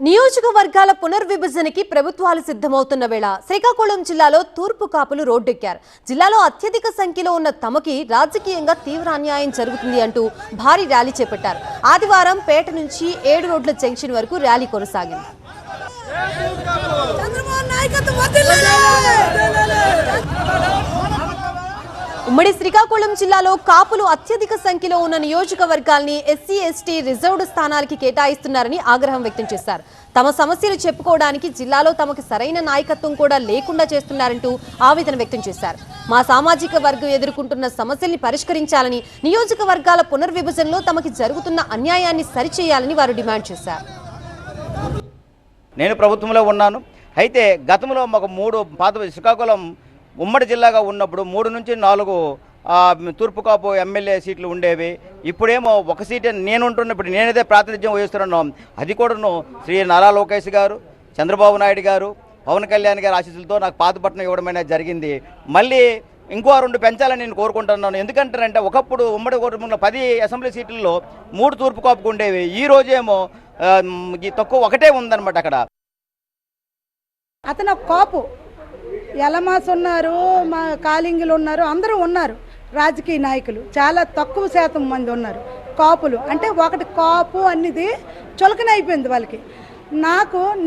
నియోజకవర్గాల పునర్విభజనకి ప్రభుత్వాలు సిద్ధమవుతున్న వేళ శ్రీకాకుళం జిల్లాలో తూర్పు కాపులు రోడ్డెక్కారు. జిల్లాలో అత్యధిక సంఖ్యలో ఉన్న తమకి రాజకీయంగా తీవ్ర అన్యాయం జరుగుతుంది అంటూ భారీ ర్యాలీ చేపట్టారు. ఆదివారం పేట నుంచి 7 రోడ్ల జంక్షన్ వరకు ర్యాలీ కొనసాగింది. ఉమ్మడి శ్రీకాకుళం జిల్లాలో కాపులు అత్యధిక సంఖ్యలో ఉన్న నియోజకవర్గాల్ని ఎస్సీ ఎస్టీ రిజర్వ్డ్ స్థానాలకి కేటాయిస్తున్నారని ఆగ్రహం వ్యక్తం చేశారు. తమ సమస్యలు చెప్పుకోవడానికి జిల్లాలో తమకు సరైన నాయకత్వం కూడా లేకుండా చేస్తున్నారంటూ ఆవేదన వ్యక్తం చేశారు. మా సామాజిక వర్గం ఎదుర్కొంటున్న సమస్యల్ని పరిష్కరించాలని, నియోజకవర్గాల పునర్విభజనలో తమకి జరుగుతున్న అన్యాయాన్ని సరిచేయాలని వారు డిమాండ్ చేశారు. నేను ప్రభుత్వంలో ఉన్నాను. అయితే గతంలో మాకు 3 పాత శ్రీకాకుళం ఉమ్మడి జిల్లాగా ఉన్నప్పుడు 3 నుంచి 4 తూర్పు కాపు ఎమ్మెల్యే సీట్లు ఉండేవి. ఇప్పుడేమో 1 సీటే నేను ఉంటున్నప్పుడు నేనేదే ప్రాతినిధ్యం వహిస్తున్నాను. అది కూడాను శ్రీ నారా లోకేష్ గారు, చంద్రబాబు నాయుడు గారు, పవన్ కళ్యాణ్ గారి ఆశీస్సులతో నాకు పాతపట్నం ఇవ్వడం అనేది జరిగింది. మళ్ళీ ఇంకో 2 పెంచాలని నేను కోరుకుంటున్నాను. ఎందుకంటారంటే ఒకప్పుడు ఉమ్మడి కుటుంబంలో 10 అసెంబ్లీ సీట్లలో 3 తూర్పు కాపుకు ఉండేవి. ఈ రోజేమో తక్కువ 1 ఉందన్నమాట. అక్కడ అతను కాపు, ఎలమాస్ ఉన్నారు, మా కాలింగులు ఉన్నారు, అందరూ ఉన్నారు. రాజకీయ నాయకులు చాలా తక్కువ శాతం మంది ఉన్నారు. కాపులు అంటే ఒకటి కాపు అనేది చులకన అయిపోయింది వాళ్ళకి.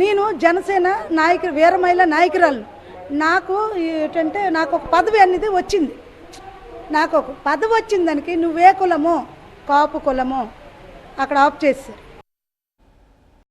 నేను జనసేన నాయకులు, వీరమహిళ నాయకురాలను. నాకు ఏంటంటే నాకు ఒక పదవి అనేది వచ్చింది. నాకు ఒక పదవి వచ్చిన దానికి నువ్వే కులమో కాపు కులమో అక్కడ ఆఫ్ చేశారు.